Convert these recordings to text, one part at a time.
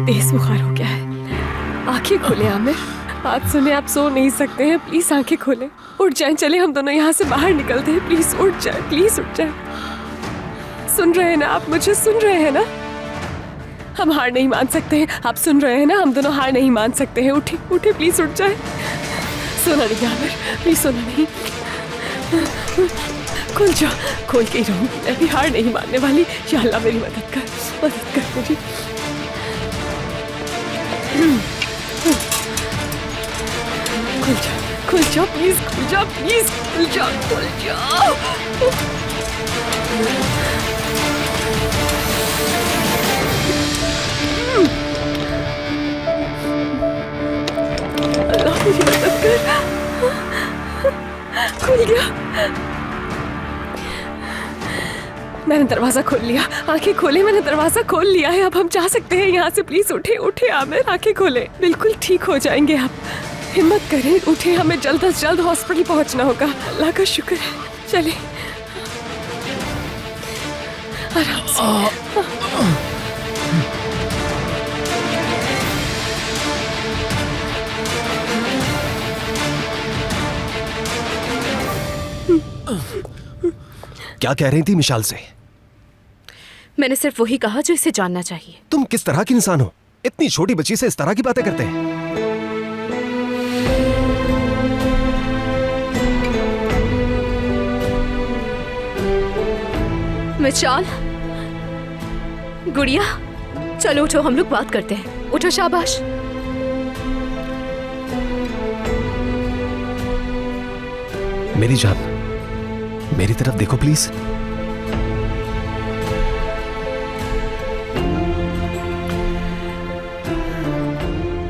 तेज बुखार हो गया है। आंखें खोले आमिर, बात सुने, आप सो नहीं सकते हैं, प्लीज आंखें खोले, उठ जाएं, चले हम दोनों यहाँ से बाहर निकलते हैं, प्लीज उठ जाए, प्लीज उठ जाए। सुन रहे हैं ना आप, मुझे सुन रहे हैं ना? हम हार नहीं मान सकते हैं, आप सुन रहे हैं ना? हम दोनों हार नहीं मान सकते हैं, उठे उठे, प्लीज उठ जाए। सोना नहीं आमिर, प्लीज सोना नहीं, खुल जा, खोल के ही रहूंगी, मैं भी हार नहीं मानने वाली। या अल्लाह मेरी मदद कर मेरी। खुल जा प्लीज, खुल जा प्लीज, खुल जा, खुल जा। अल्लाह मेरी मदद कर, खुल गया। मैंने दरवाजा खोल लिया, आंखें खोले, मैंने दरवाजा खोल लिया है। अब हम जा सकते हैं यहाँ से, प्लीज उठे उठे आमिर, आंखें खोले, बिल्कुल ठीक हो जाएंगे आप, हिम्मत करें, उठे, हमें जल्द से जल्द हॉस्पिटल पहुँचना होगा। अल्लाह का शुक्र है, चले आराम से। क्या कह रही थी मिशाल से? मैंने सिर्फ वही कहा जो इसे जानना चाहिए। तुम किस तरह की इंसान हो, इतनी छोटी बच्ची से इस तरह की बातें करते हैं? मिशाल, गुड़िया, चलो उठो, हम लोग बात करते हैं। उठो, शाबाश। मेरी जान, मेरी तरफ देखो प्लीज।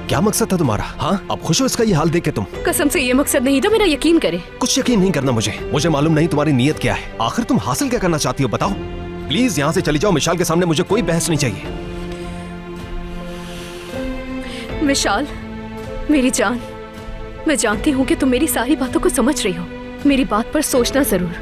क्या मकसद था तुम्हारा? हाँ, अब खुश हो इसका ये हाल देख के तुम? कसम से ये मकसद नहीं था मेरा, यकीन करे। कुछ यकीन नहीं करना मुझे मालूम नहीं तुम्हारी नीयत क्या है। आखिर तुम हासिल क्या करना चाहती हो, बताओ। प्लीज यहाँ से चली जाओ, मिशाल के सामने मुझे कोई बहस नहीं चाहिए। मिशाल, मेरी जान, मैं जानती हूँ कि तुम मेरी सारी बातों को समझ रही हो, मेरी बात पर सोचना जरूर।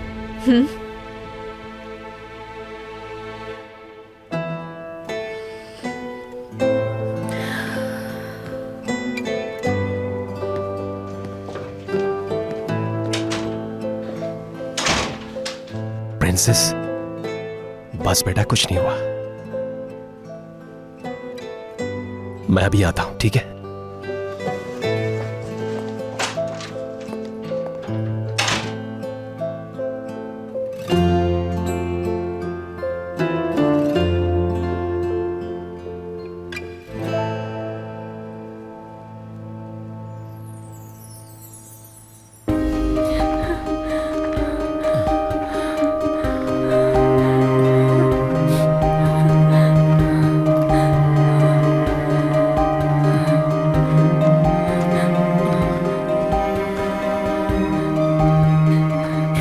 प्रिंसेस, बस बेटा, कुछ नहीं हुआ। मैं अभी आता हूं, ठीक है?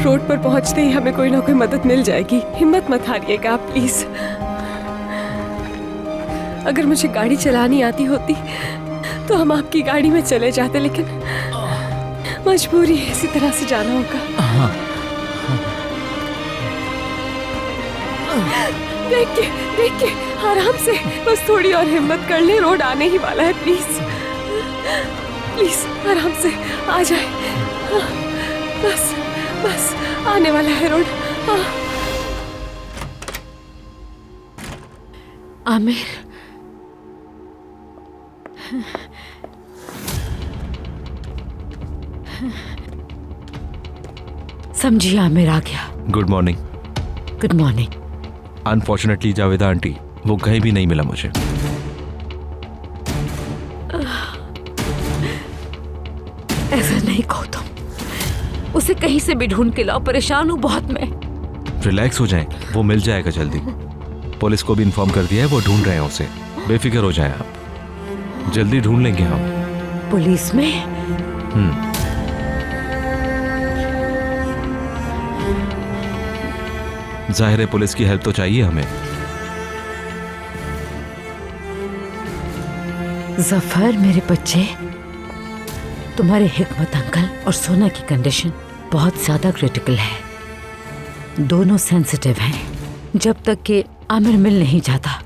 रोड पर पहुंचते ही हमें कोई ना कोई मदद मिल जाएगी, हिम्मत मत हारिएगा आप प्लीज। अगर मुझे गाड़ी चलानी आती होती तो हम आपकी गाड़ी में चले जाते, लेकिन मजबूरी है, इसी तरह से जाना होगा। देख के आराम से, बस थोड़ी और हिम्मत कर ले, रोड आने ही वाला है। प्लीज प्लीज आराम से आ जाए। हाँ, बस बस आने वाला है रोड। हाँ। आमिर, समझिए आमिर आ गया। Good morning. Good morning. Unfortunately Javeda aunty वो कहीं भी नहीं मिला मुझे। ऐसा नहीं कहो तुम, उसे कहीं से भी ढूंढ के लाओ, परेशान हूँ बहुत मैं। रिलैक्स हो जाएं, वो मिल जाएगा जल्दी। पुलिस को भी इन्फॉर्म कर दिया है, वो ढूंढ रहे हैं उसे। बेफिक्र हो जाएं आप, जल्दी ढूंढ लेंगे हम। पुलिस में? जाहिर है पुलिस की हेल्प तो चाहिए हमें। जफर मेरे बच्चे, तुम्हारे हिकमत अंकल और सोना की कंडीशन बहुत ज्यादा क्रिटिकल है। दोनों सेंसिटिव हैं। जब तक कि आमिर मिल नहीं जाता,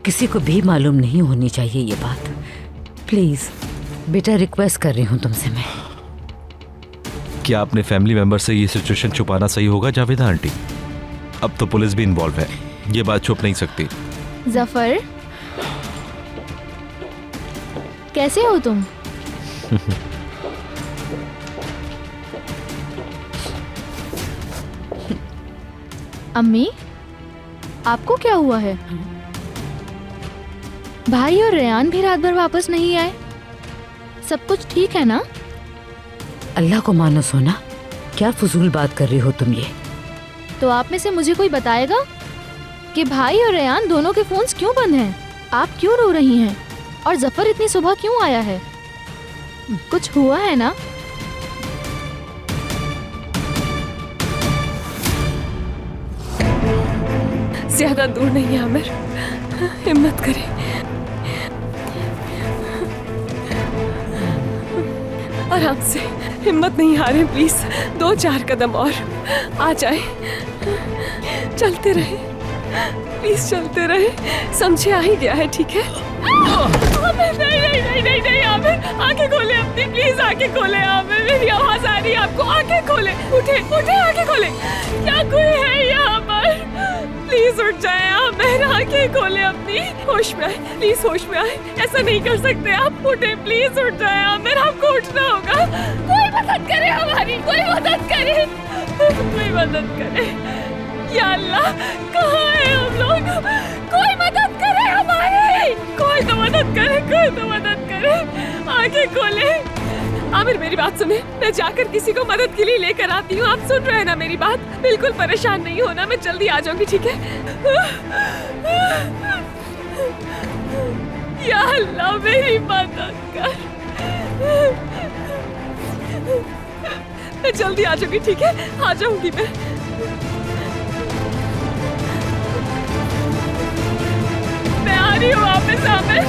किसी को भी मालूम नहीं होनी चाहिए ये बात। प्लीज बेटा, रिक्वेस्ट कर रही हूँ तुमसे मैं। क्या अपने फैमिली मेंबर से ये सिचुएशन छुपाना सही होगा जावेदा आंटी? अब तो पुलिस भी इन्वॉल्व है, ये बात छुप नहीं सकती। जफर, कैसे हो तुम? अम्मी, आपको क्या हुआ है? भाई और रेयान भी रात भर वापस नहीं आए। सब कुछ ठीक है ना? अल्लाह को मानो सोना, क्या फजूल बात कर रही हो तुम ये? तो आप में से मुझे कोई बताएगा कि भाई और रेयान दोनों के फोन्स क्यों बंद हैं? आप क्यों रो रही हैं? और जफर इतनी सुबह क्यों आया है? कुछ हुआ है ना? ज्यादा दूर नहीं है आमिर, हिम्मत करे। आराम से, हिम्मत नहीं हारे प्लीज। 2-4 कदम और आ जाए, चलते रहे प्लीज, चलते रहे। समझे, आ ही गया है, ठीक है? आमिर, नहीं नहीं नहीं नहीं नहीं आमिर, आंखें खोले अपनी, प्लीज आंखें खोले आमिर, मेरी आवाज आ रही है आपको, आंखें खोले, उठे उठे, आंखें खोले। क्या कोई है यहाँ पर? प्लीज उठ जाए आमिर, आंखें खोले अपनी, होश में आए प्लीज, होश में आए। ऐसा नहीं कर सकते आप, उठे प्लीज, उठ जाए आमिर, आपको उठना होगा। कोई मदद करे हमारी, कोई मदद करे, कोई मदद करे। या अल्लाह, कहाँ है हम लोग? कोई मदद करे हमारी, कोई तो मदद करे, कोई तो मदद करे। आंखें खोले। आमिर मेरी बात सुने, मैं जाकर किसी को मदद के लिए लेकर आती हूँ। आप सुन रहे हैं ना मेरी बात? बिल्कुल परेशान नहीं होना, मैं जल्दी आ जाऊंगी, ठीक है? या अल्लाह, मेरी मदद कर। मैं जल्दी आ जाऊंगी, ठीक है? आ जाऊंगी मैं आ रही हूँ वापस आमिर।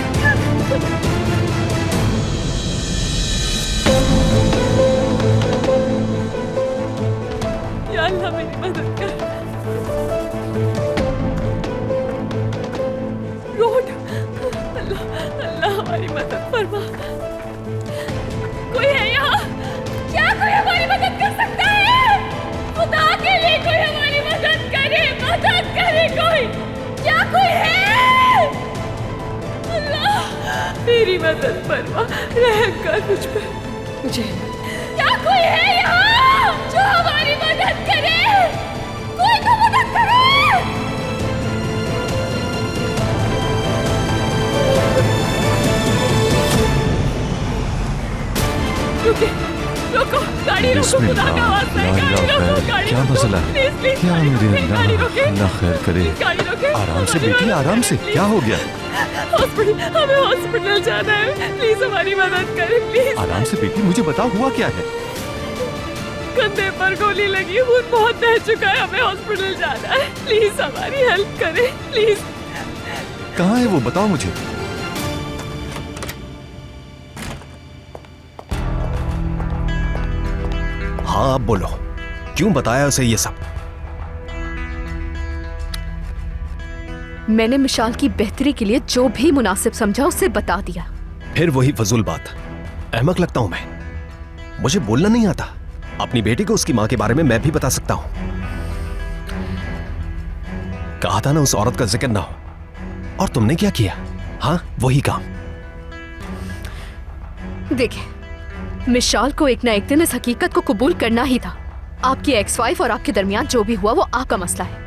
या अल्लाह, मेरी मदद कर। रोड, अल्लाह अल्लाह, हमारी मदद फरमा। कोई है यहाँ? क्या कोई हमारी मदद कर सकता है? खुदा के लिए कोई हमारी मदद करे कोई। क्या कोई है? अल्लाह, मेरी मदद फरमा, रहम कर मुझ पर, मुझे। क्या कोई है यहाँ जो हमारी मदद करे? कोई तो मदद करे। रुके, रोको, गाड़ी रोको, खुदा का वास्ता है, गाड़ी रोको, गाड़ी क्या रोको। मसला है? प्लीज प्लीज, क्या गाड़ी मेरे रोके, गाड़ी रोके, अल्लाह खैर करे। गाड़ी रोके। आराम से बेटी, आराम से। क्या हो गया? हॉस्पिटल, हमें हॉस्पिटल जाना है, प्लीज हमारी मदद करें प्लीज। आराम से बेटी, मुझे बताओ हुआ क्या है? कंधे पर गोली लगी, खून बहुत बह चुका है, हमें हॉस्पिटल जाना है, प्लीज हमारी हेल्प करें प्लीज। कहाँ है वो, बताओ मुझे। हाँ अब बोलो, क्यों बताया उसे ये सब? मैंने मिशाल की बेहतरी के लिए जो भी मुनासिब समझा उसे बता दिया। फिर वही फजूल बात। अहमक लगता हूं मैं? मुझे बोलना नहीं आता? अपनी बेटी को उसकी मां के बारे में मैं भी बता सकता हूं। कहा था ना उस औरत का जिक्र ना हो, और तुमने क्या किया? हाँ, वही काम। देखिए, मिशाल को एक ना एक दिन इस हकीकत को कबूल करना ही था। आपकी एक्स वाइफ और आपके दरमियान जो भी हुआ वो आपका मसला है,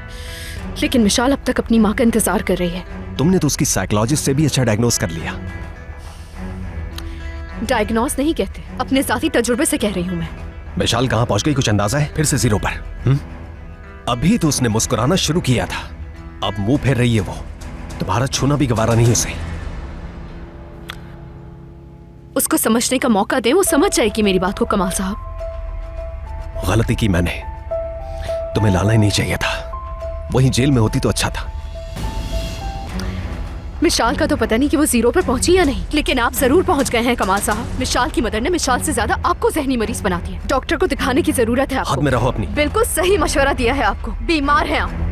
लेकिन मिशाल अब तक अपनी माँ का इंतजार कर रही है। तुमने तो उसकी साइकोलॉजिस्ट से भी अच्छा डायग्नोस कर लिया। डायग्नोस नहीं कहते, अपने जाती तजुर्बे से कह रही हूँ मैं। मिशाल कहां पहुंच गई, कुछ अंदाजा है? फिर से जीरो पर। अभी तो उसने मुस्कुराना शुरू किया था, अब मुंह फेर रही है वो। तुम्हारा छूना भी गवारा नहीं उसे। उसको समझने का मौका दें, वो समझ जाएगी मेरी बात को। कमाल साहब, गलती की मैंने, तुम्हें लाना ही नहीं चाहिए था। वहीं जेल में होती तो अच्छा था। मिशाल का तो पता नहीं कि वो जीरो पर पहुंची या नहीं, लेकिन आप जरूर पहुंच गए हैं कमाल साहब। मिशाल की मदर ने मिशाल से ज्यादा आपको जहनी मरीज बना दिया। डॉक्टर को दिखाने की जरूरत है आपको। हाथ में रहो अपनी। बिल्कुल सही मशवरा दिया है आपको, बीमार हैं आप।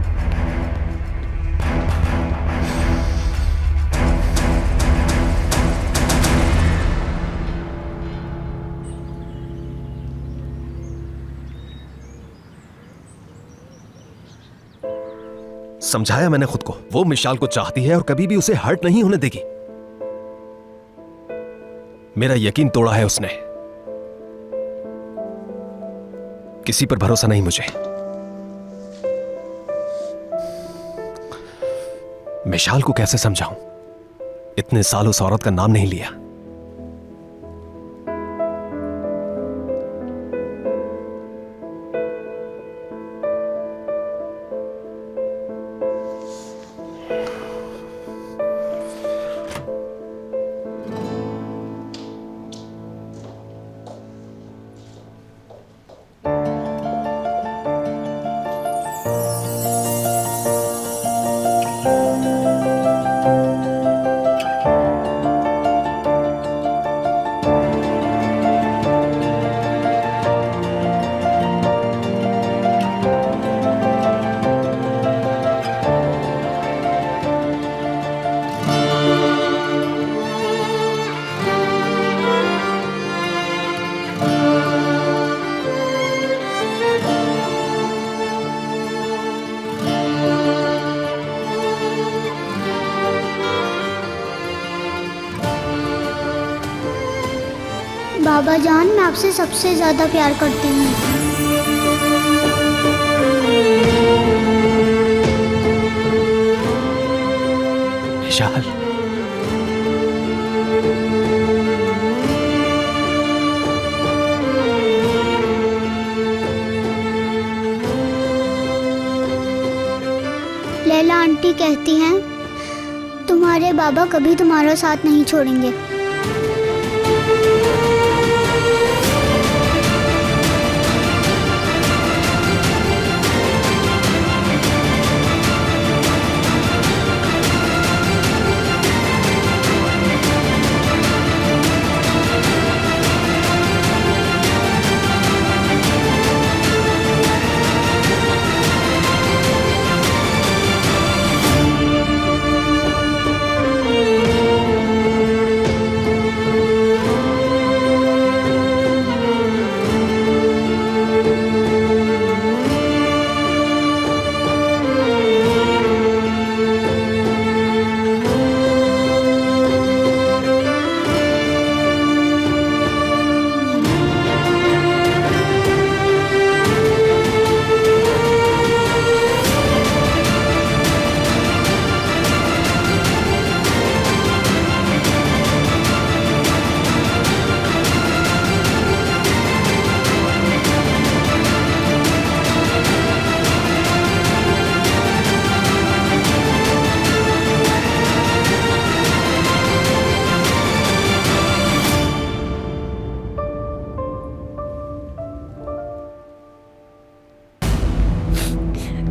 समझाया मैंने खुद को, वो मिशाल को चाहती है और कभी भी उसे हर्ट नहीं होने देगी। मेरा यकीन तोड़ा है उसने। किसी पर भरोसा नहीं मुझे। मिशाल को कैसे समझाऊं? इतने साल उस औरत का नाम नहीं लिया। बाबा जान, मैं आपसे सबसे ज्यादा प्यार करती हूँ। मिशाल, लैला आंटी कहती हैं तुम्हारे बाबा कभी तुम्हारा साथ नहीं छोड़ेंगे।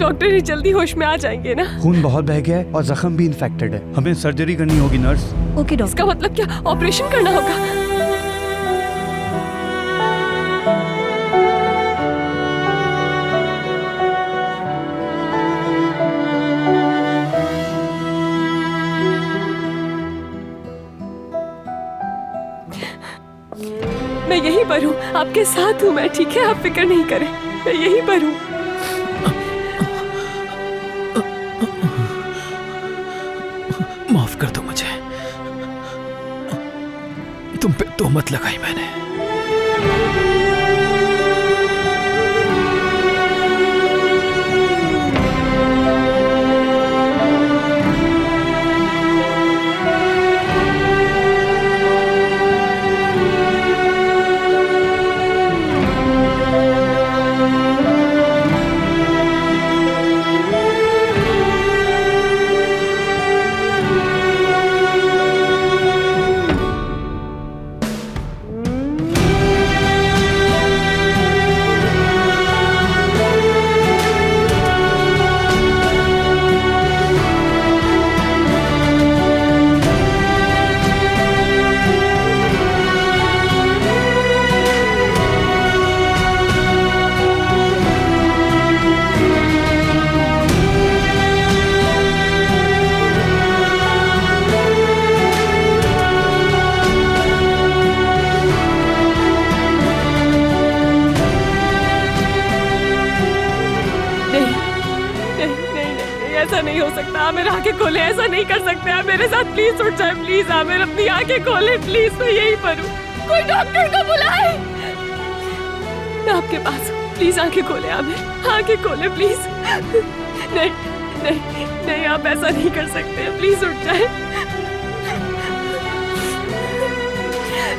डॉक्टर ये जल्दी होश में आ जाएंगे ना? खून बहुत बह गया है और जख्म भी इन्फेक्टेड है। हमें सर्जरी करनी होगी नर्स। Okay doctor. इसका मतलब क्या, ऑपरेशन करना होगा? यहीं पर हूँ, आपके साथ हूँ मैं, ठीक है? आप फिक्र नहीं करें, मैं यहीं पर हूँ। माफ कर दो मुझे, तुम पे तोहमत लगाई मैंने। ऐसा नहीं हो सकता। आमिर आंखें खोले, ऐसा नहीं कर सकते आप मेरे साथ। प्लीज उठ जाए, प्लीज आमिर अपनी आंखें खोले, प्लीज। मैं यहीं पर हूँ, कोई डॉक्टर को बुलाए। मैं आपके पास हूँ, प्लीज आंखें खोले आमिर, आंखें खोले प्लीज। नहीं नहीं नहीं, आप ऐसा नहीं कर सकते, प्लीज उठ जाए।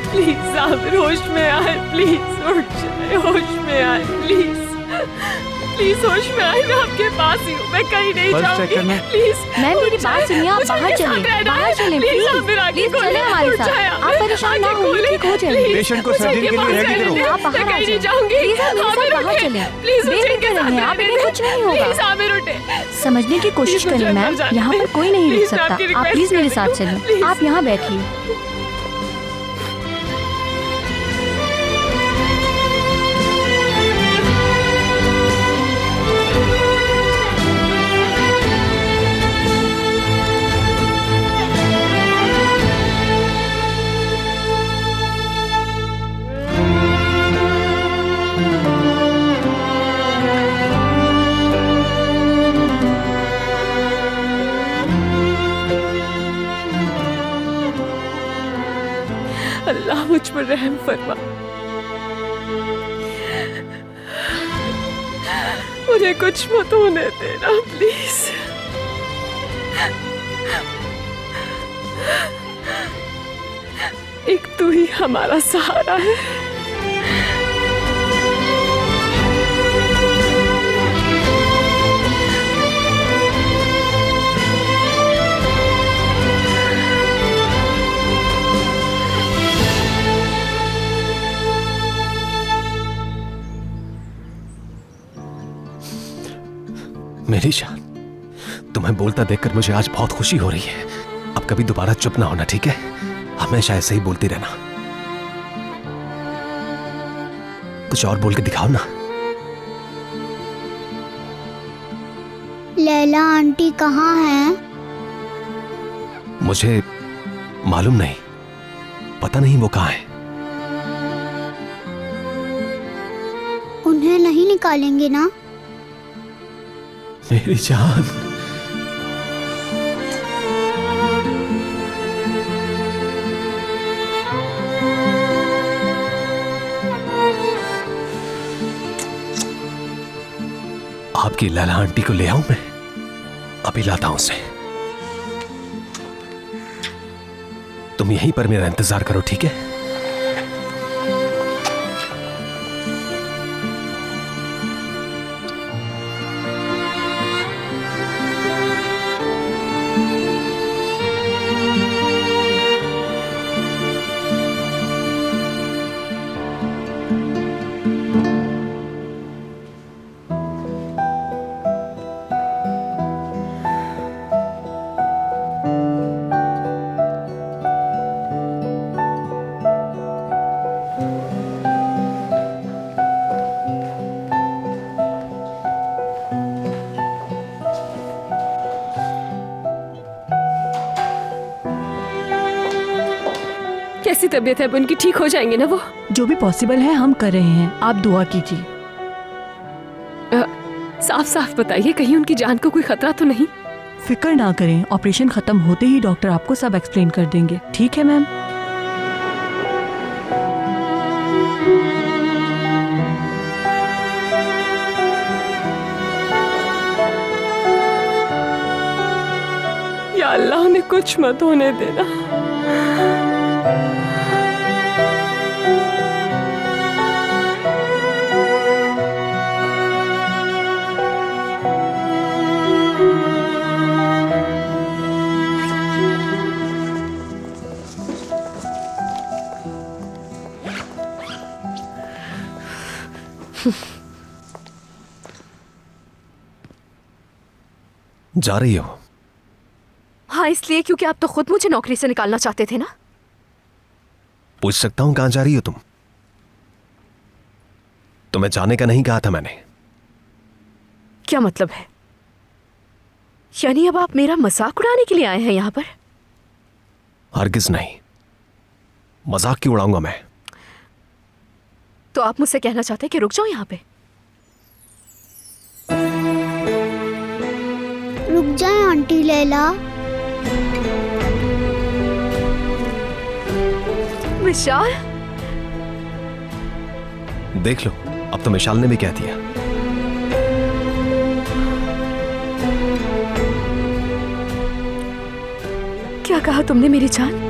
प्लीज आमिर होश में आए, प्लीज उठ जाए, होश में आए प्लीज। प्लीज होश में आए, मैं आपके पास ही हूँ, मैं कहीं नहीं जाऊंगी। प्लीज मैम मेरी बात सुनिए, आप बाहर चलें, बाहर चलें प्लीज, प्लीज चलें हमारे साथ। आप परेशान ना हो, ठीक हो जाएंगे। पेशेंट को सर्जरी के लिए रेडी करो। आप बाहर आ जाएं, प्लीज आप मेरे साथ बाहर चलें, बेफिक्र रहें आप, इन्हें कुछ नहीं होगा। समझने की कोशिश करिए मैम, यहाँ पर कोई नहीं रुक सकता। आप प्लीज मेरे साथ चलें, आप यहाँ बैठिए। अल्लाह मुझ पर रहम फरमा, मुझे कुछ मत होने देना प्लीज। एक तू ही हमारा सहारा है। मेरी जान, तुम्हें बोलता देखकर मुझे आज बहुत खुशी हो रही है। अब कभी दोबारा चुप ना होना, ठीक है? हमेशा ऐसे ही बोलती रहना। कुछ और बोल के दिखाओ ना। लैला आंटी कहाँ हैं? मुझे मालूम नहीं, पता नहीं वो कहाँ है। उन्हें नहीं निकालेंगे ना? मेरी जान, आपकी लैला आंटी को ले आऊं मैं? अभी लाता हूं उसे। तुम यहीं पर मेरा इंतजार करो, ठीक है? कैसी तबीयत है अब उनकी? ठीक हो जाएंगे ना वो? जो भी पॉसिबल है हम कर रहे हैं, आप दुआ कीजिए। साफ साफ बताइए, कहीं उनकी जान को कोई खतरा तो नहीं? फिक्र ना करें, ऑपरेशन खत्म होते ही डॉक्टर आपको सब एक्सप्लेन कर देंगे। ठीक है मैम? या अल्लाह, उन्हें कुछ मत होने देना। जा रही हो? हाँ, इसलिए क्योंकि आप तो खुद मुझे नौकरी से निकालना चाहते थे ना। पूछ सकता हूं कहां जा रही हो तुम? तुम्हें जाने का नहीं कहा था मैंने। क्या मतलब है? यानी अब आप मेरा मजाक उड़ाने के लिए आए हैं यहाँ पर? हरगिज नहीं, मजाक क्यों उड़ाऊंगा मैं? तो आप मुझसे कहना चाहते हैं कि रुक जाओ यहाँ पे? रुक जाए आंटी लैला। विशाल, देख लो, अब तो विशाल ने भी कह दिया। क्या कहा तुमने मेरी जान?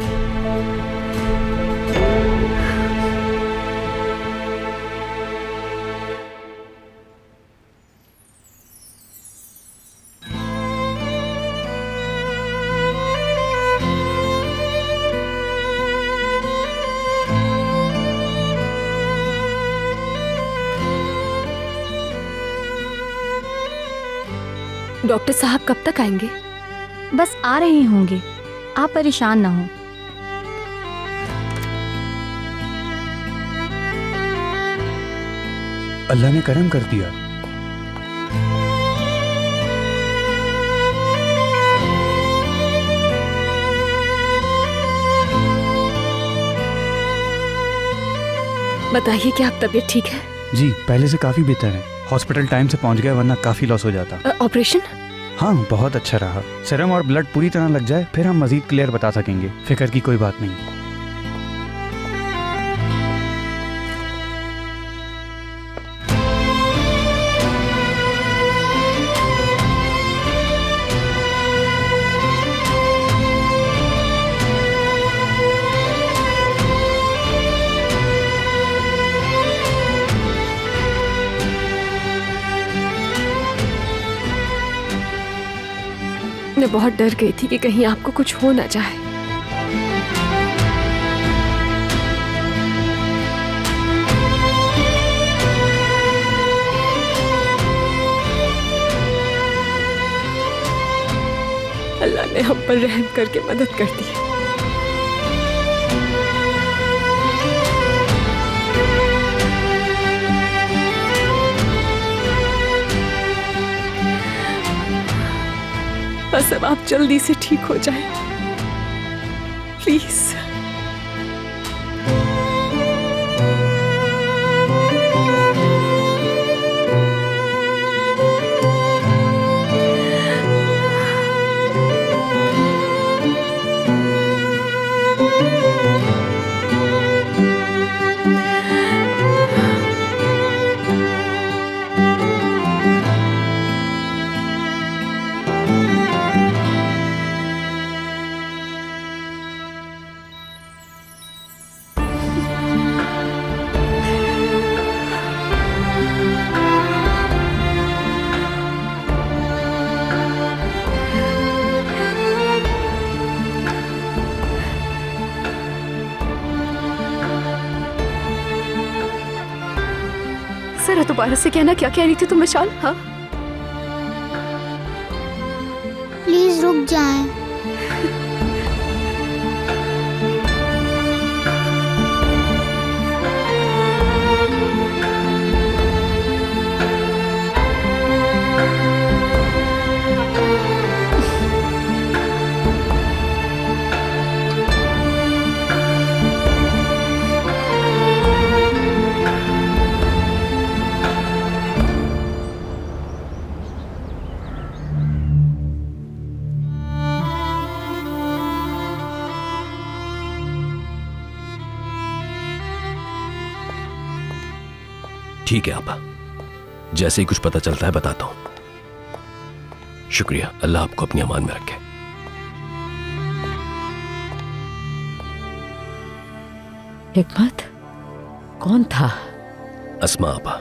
डॉक्टर साहब कब तक आएंगे? बस आ रहे होंगे, आप परेशान ना हो। अल्लाह ने करम कर दिया। बताइए, क्या आप तबीयत ठीक है? जी, पहले से काफी बेहतर है। हॉस्पिटल टाइम से पहुंच गया, वरना काफी लॉस हो जाता। ऑपरेशन? हाँ, बहुत अच्छा रहा। सीरम और ब्लड पूरी तरह लग जाए, फिर हम मजीद क्लियर बता सकेंगे। फिक्र की कोई बात नहीं। मैं बहुत डर गई थी कि कहीं आपको कुछ हो ना जाए। अल्लाह ने हम पर रहम करके मदद कर दी। बस अब आप जल्दी से ठीक हो जाएं, प्लीज। जरा दोबारा से कहना, क्या कह रही थी तुम विशाल? हाँ, प्लीज रुक जाएं। ठीक है आपा, जैसे ही कुछ पता चलता है बताता हूं। शुक्रिया, अल्लाह आपको अपनी अमान में रखे। हिकमत कौन था? अस्मा आपा,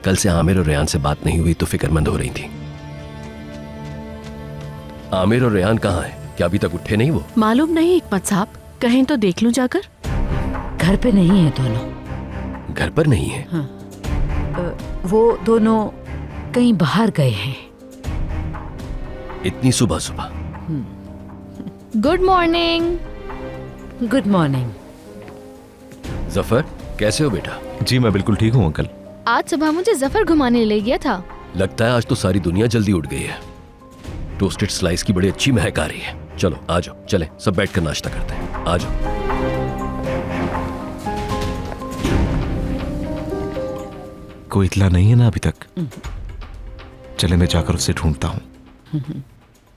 कल से आमिर और रेयान से बात नहीं हुई तो फिक्रमंद हो रही थी। आमिर और रेयान कहाँ हैं? क्या अभी तक उठे नहीं वो? मालूम नहीं हिकमत साहब, कहें तो देख लूं जाकर। घर पे नहीं है दोनों। घर पर नहीं है? हाँ। वो दोनों कहीं बाहर गए हैं। इतनी सुबह सुबह? Good morning. Good morning. Zafar, कैसे हो बेटा? जी मैं बिल्कुल ठीक हूँ अंकल। आज सुबह मुझे जफर घुमाने ले गया था। लगता है आज तो सारी दुनिया जल्दी उठ गई है। टोस्टेड स्लाइस की बड़ी अच्छी महक आ रही है। चलो आ जाओ, चलें सब बैठकर नाश्ता करते हैं। आ जाओ। कोई इतला नहीं है ना अभी तक? चले मैं जाकर उसे ढूंढता हूँ।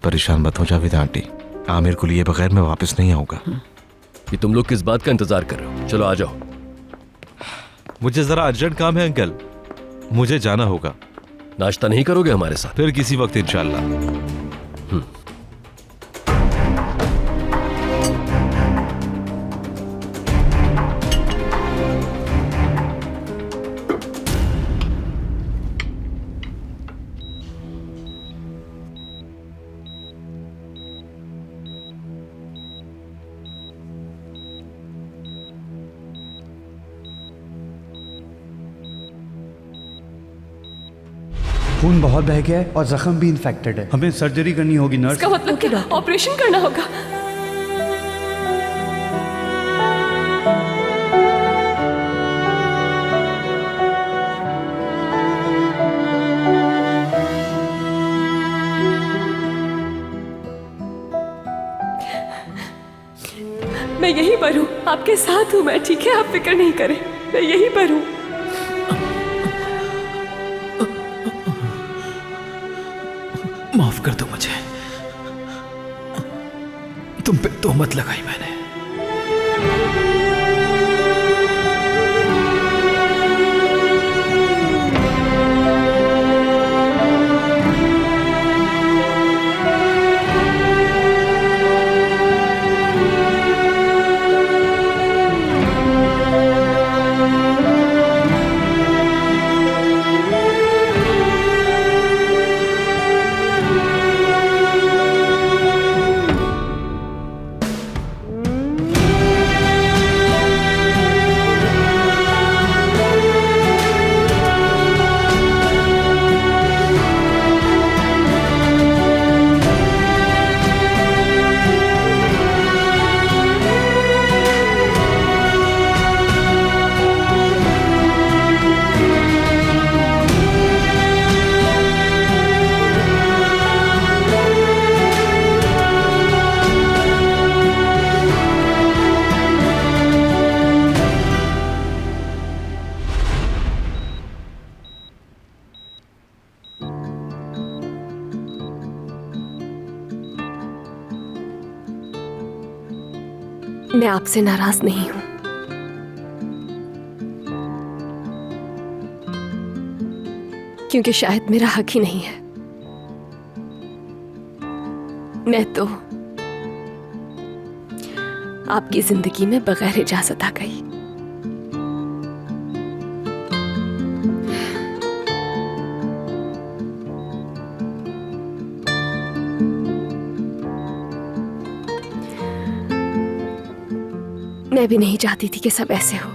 परेशान मत हो जावेदा आंटी, आमिर को लिए बगैर मैं वापस नहीं आऊंगा। ये तुम लोग किस बात का इंतजार कर रहे हो? चलो आ जाओ। मुझे जरा अर्जेंट काम है अंकल, मुझे जाना होगा। नाश्ता नहीं करोगे हमारे साथ? फिर किसी वक्त इंशाल्लाह। खून बहुत बह गया है और जख्म भी इन्फेक्टेड है। हमें सर्जरी करनी होगी नर्स। इसका मतलब कि ऑपरेशन करना होगा। मैं यहीं पर हूँ, आपके साथ हूँ मैं, ठीक है? आप फिक्र नहीं करें, मैं यहीं पर हूँ। माफ कर दो मुझे, तुम पे तोहमत लगाई मैंने। मैं आपसे नाराज नहीं हूं, क्योंकि शायद मेरा हक ही नहीं है। मैं तो आपकी जिंदगी में बगैर इजाजत आ गई। मैं भी नहीं चाहती थी कि सब ऐसे हो।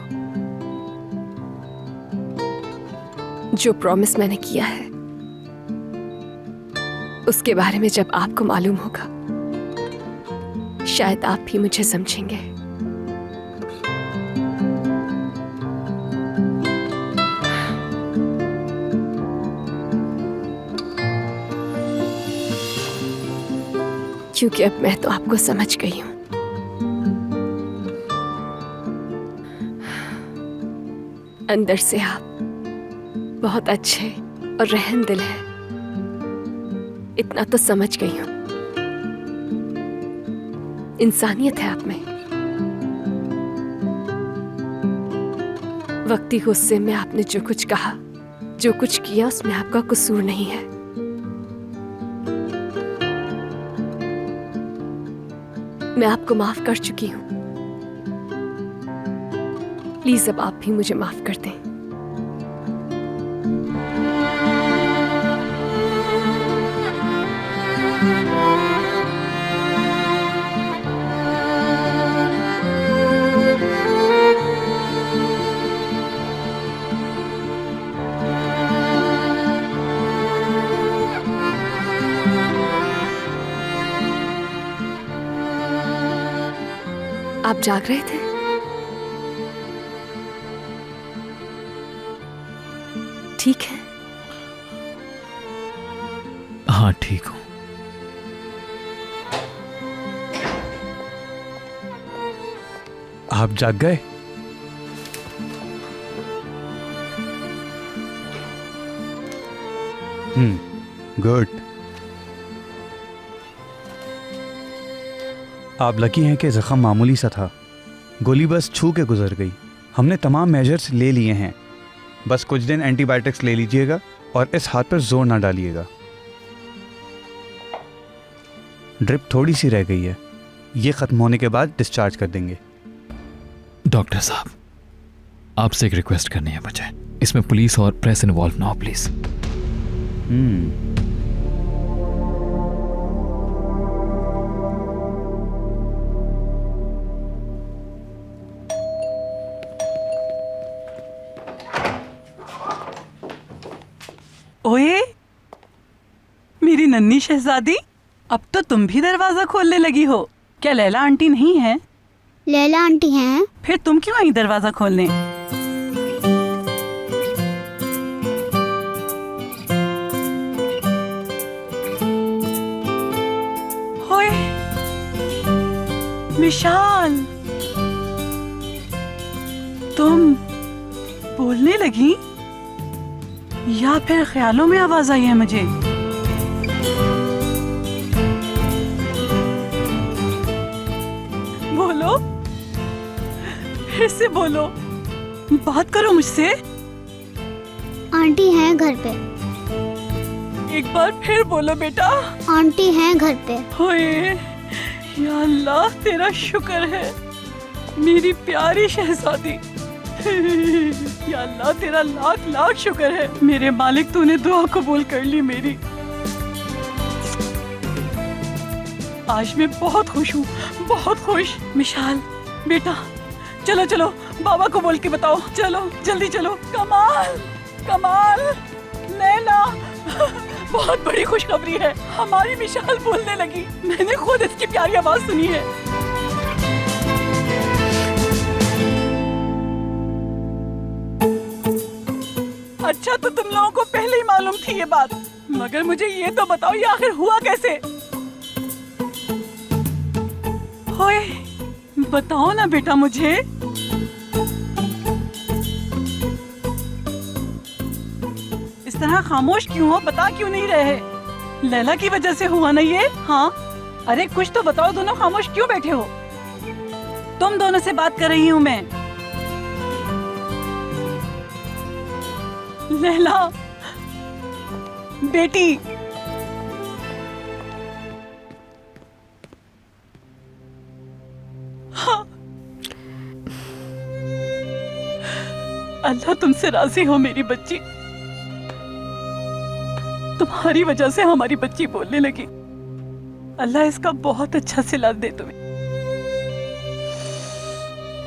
जो प्रॉमिस मैंने किया है उसके बारे में जब आपको मालूम होगा शायद आप भी मुझे समझेंगे। क्योंकि अब मैं तो आपको समझ गई हूं। अंदर से आप बहुत अच्छे और रहमदिल हैं, इतना तो समझ गई हूं। इंसानियत है आप में, वक्ती गुस्से में आपने जो कुछ कहा, जो कुछ किया, उसमें आपका कसूर नहीं है। मैं आपको माफ कर चुकी हूं। प्लीज अब आप भी मुझे माफ कर दें। आप जाग रहे थे? ठीक है? हाँ ठीक हूं। आप जाग गए? गुड। आप लकी हैं कि जख्म मामूली सा था, गोली बस छू के गुजर गई। हमने तमाम मेजर्स ले लिए हैं, बस कुछ दिन एंटीबायोटिक्स ले लीजिएगा और इस हाथ पर जोर ना डालिएगा। ड्रिप थोड़ी सी रह गई है, ये ख़त्म होने के बाद डिस्चार्ज कर देंगे। डॉक्टर साहब, आपसे एक रिक्वेस्ट करनी है मुझे। इसमें पुलिस और प्रेस इन्वॉल्व ना हो प्लीज। ओए मेरी नन्ही शहजादी, अब तो तुम भी दरवाजा खोलने लगी हो। क्या लैला आंटी नहीं है? लैला आंटी हैं। फिर तुम क्यों आई दरवाजा खोलने? ओए विशाल, तुम बोलने लगी या फिर ख्यालों में आवाज आई है मुझे? बोलो, फिर से बोलो, बात करो मुझसे। आंटी हैं घर पे। एक बार फिर बोलो बेटा। आंटी हैं घर पे। ओए या अल्लाह, तेरा शुक्र है मेरी प्यारी शहजादी। या अल्लाह, तेरा लाख लाख शुक्र है मेरे मालिक, तूने दुआ कबूल कर ली मेरी। आज मैं बहुत खुश हूँ, बहुत खुश। मिशाल बेटा, चलो चलो बाबा को बोल के बताओ। चलो जल्दी चलो। कमाल कमाल, नैना, बहुत बड़ी खुशखबरी है। हमारी मिशाल बोलने लगी। मैंने खुद इसकी प्यारी आवाज सुनी है। अच्छा, तो तुम लोगों को पहले ही मालूम थी ये बात, मगर मुझे ये तो बताओ ये आखिर हुआ कैसे? होए, बताओ ना बेटा मुझे। इस तरह खामोश क्यों हो? बता क्यों नहीं रहे? लैला की वजह से हुआ ना ये? हाँ, अरे कुछ तो बताओ। दोनों खामोश क्यों बैठे हो? तुम दोनों से बात कर रही हूँ मैं। लैला बेटी, हाँ। अल्लाह तुमसे राजी हो मेरी बच्ची। तुम्हारी वजह से हमारी बच्ची बोलने लगी। अल्लाह इसका बहुत अच्छा सिला दे तुम्हें।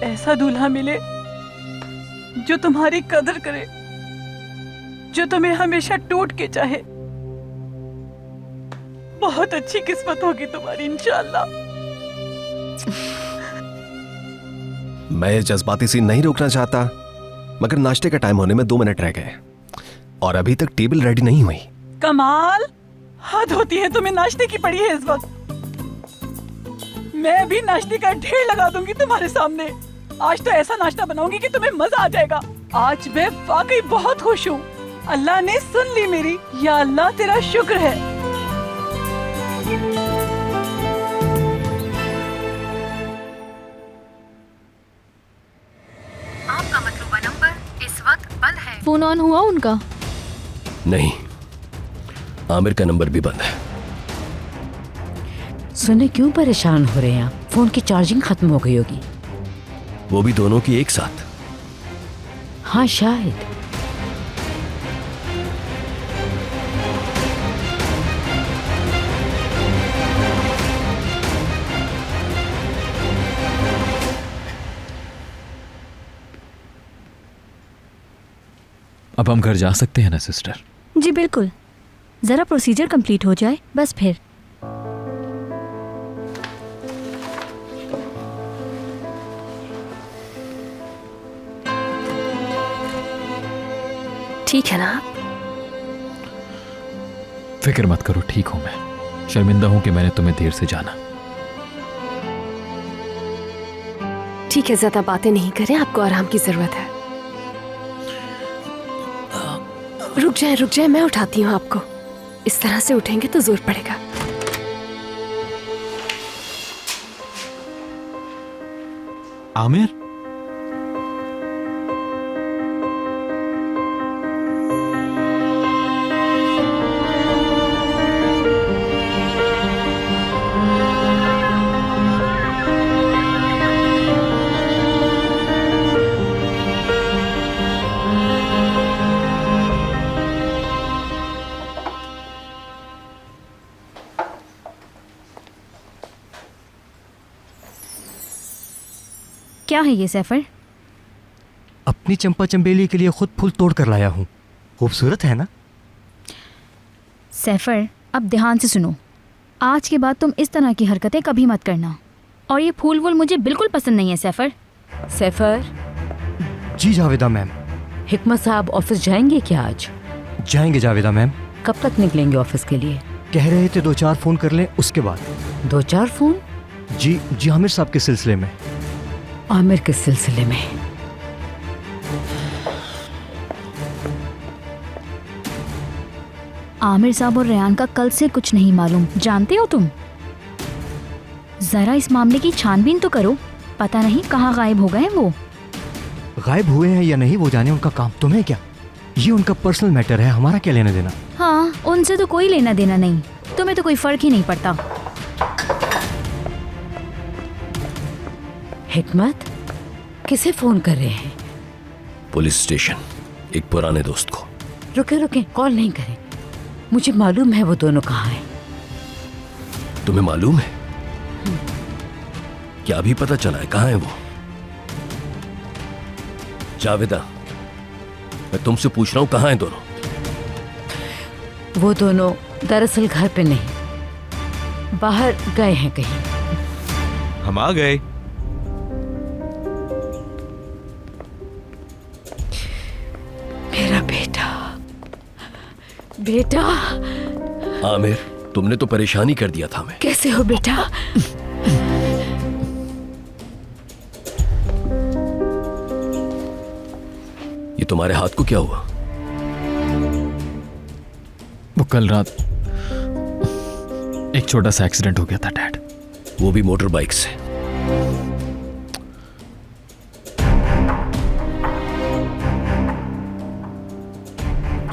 ऐसा दूल्हा मिले जो तुम्हारी कदर करे, जो तुम्हें हमेशा टूट के चाहे। बहुत अच्छी किस्मत होगी तुम्हारी इंशाअल्लाह। मैं ये जज्बाती सीन नहीं रोकना चाहता, मगर नाश्ते का टाइम होने में 2 मिनट रह गए और अभी तक टेबल रेडी नहीं हुई। कमाल, हद होती है, तुम्हें नाश्ते की पड़ी है इस वक्त। मैं भी नाश्ते का ढेर लगा दूंगी तुम्हारे सामने। आज तो ऐसा नाश्ता बनाऊंगी कि तुम्हें मजा आ जाएगा। आज मैं वाकई बहुत खुश हूँ। अल्लाह ने सुन ली मेरी। या अल्लाह, तेरा शुक्र है। आपका मतलूबा नंबर फोन ऑन हुआ उनका? नहीं, आमिर का नंबर भी बंद है। सुने क्यों परेशान हो रहे हैं आप? फोन की चार्जिंग खत्म हो गई होगी। वो भी दोनों की एक साथ। हाँ शायद। अब हम घर जा सकते हैं ना सिस्टर? जी बिल्कुल, जरा प्रोसीजर कंप्लीट हो जाए बस फिर। ठीक है ना आप? फिक्र मत करो, ठीक हूं मैं। शर्मिंदा हूं कि मैंने तुम्हें देर से जाना। ठीक है, ज्यादा बातें नहीं करें, आपको आराम की जरूरत है। रुक जाए, मैं उठाती हूँ आपको। इस तरह से उठेंगे तो जोर पड़ेगा। आमिर, क्या है ये सैफर? अपनी चंपा चंबेली के लिए खुद फूल तोड़ कर लाया हूँ। खूबसूरत है ना? सैफर, अब ध्यान से सुनो। आज के बाद तुम इस तरह की हरकतें कभी मत करना। और ये फूल वूल मुझे बिल्कुल पसंद नहीं है सैफर। सैफर। जी जावेदा मैम। हिकमत साहब ऑफिस जाएंगे क्या आज? जाएंगे जावेदा मैम। कब तक निकलेंगे ऑफिस के लिए? कह रहे थे 2-4 फोन कर लें उसके बाद। 2-4 फोन? जी आमिर साहब के सिलसिले में। आमिर के सिलसिले में? आमिर साहब और रेयान का कल से कुछ नहीं मालूम, जानते हो तुम? जरा इस मामले की छानबीन तो करो। पता नहीं कहाँ गायब हो गए वो। गायब हुए हैं या नहीं वो जाने उनका काम, तुम्हें क्या? ये उनका पर्सनल मैटर है, हमारा क्या लेना देना। हाँ, उनसे तो कोई लेना देना नहीं, तुम्हें तो कोई फर्क ही नहीं पड़ता। हिकमत, किसे फोन कर रहे हैं? पुलिस स्टेशन, एक पुराने दोस्त को। रुके, कॉल नहीं करें। मुझे मालूम है वो दोनों कहाँ हैं। तुम्हें मालूम है? क्या अभी पता चला है कहाँ है वो? जावेदा, मैं तुमसे पूछ रहा हूं कहाँ हैं दोनों? वो दोनों दरअसल घर पे नहीं, बाहर गए हैं कहीं। हम आ गए। मेरा बेटा। आमिर, तुमने तो परेशानी कर दिया था हमें। कैसे हो बेटा? ये तुम्हारे हाथ को क्या हुआ? वो कल रात एक छोटा सा एक्सीडेंट हो गया था डैड। वो भी मोटर बाइक से।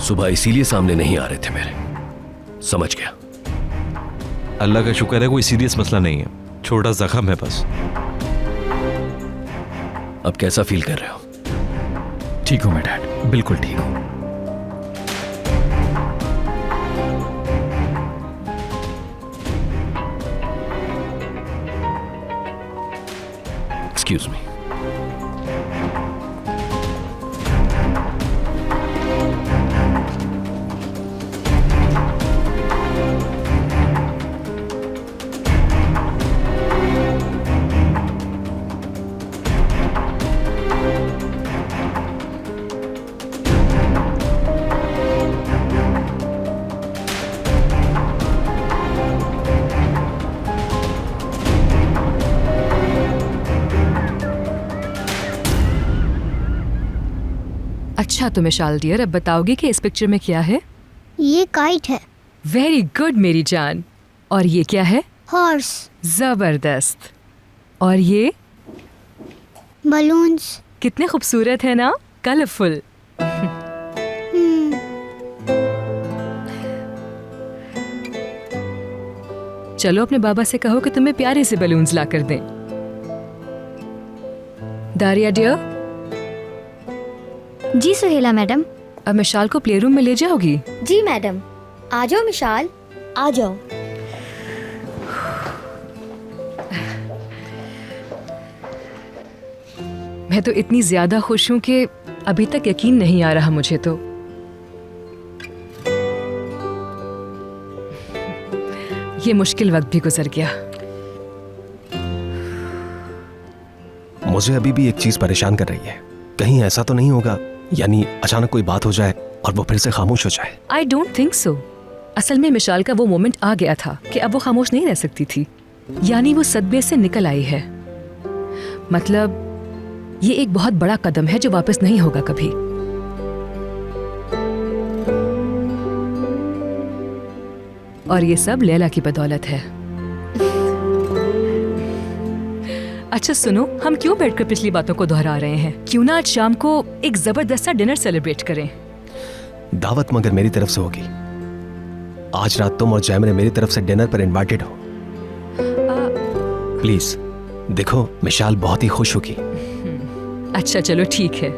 सुबह इसीलिए सामने नहीं आ रहे थे मेरे। समझ गया। अल्लाह का शुक्र है कोई सीरियस मसला नहीं है, छोटा जख्म है बस। अब कैसा फील कर रहे हो? ठीक हूं मैं डैड, बिल्कुल ठीक हूं। Excuse me. अच्छा तो मिशाल डियर, अब बताओगी कि इस पिक्चर में क्या है? ये काइट है। वेरी गुड मेरी जान। और ये क्या है? हॉर्स। जबरदस्त। और ये? बलून्स। कितने खूबसूरत है ना, कलरफुल। चलो अपने बाबा से कहो कि तुम्हें प्यारे से बलून्स ला कर दें। दारिया डियर, जी सुहेला मैडम। अब मिशाल को प्ले रूम में ले जाओगी? जी मैडम। आ जाओ मिशाल, आ जाओ। मैं तो इतनी ज्यादा खुश हूं कि अभी तक यकीन नहीं आ रहा मुझे तो। ये मुश्किल वक्त भी गुजर गया। मुझे अभी भी एक चीज परेशान कर रही है। कहीं ऐसा तो नहीं होगा, यानी अचानक कोई बात हो जाए और वो फिर से खामोश हो जाए। I don't think so. असल में मिशाल का वो मोमेंट आ गया था कि अब वो खामोश नहीं रह सकती थी, यानी वो सदमे से निकल आई है। मतलब ये एक बहुत बड़ा कदम है जो वापस नहीं होगा कभी। और ये सब लैला की बदौलत है। अच्छा सुनो, हम क्यों बैठकर पिछली बातों को दोहरा रहे हैं? क्यों ना आज शाम को एक जबरदस्त सा डिनर सेलिब्रेट करें? दावत मगर मेरी तरफ से होगी। आज रात तुम और जैमरे मेरी तरफ से डिनर पर इनवाइटेड हो। प्लीज देखो, मिशाल बहुत ही खुश होगी। अच्छा चलो ठीक है।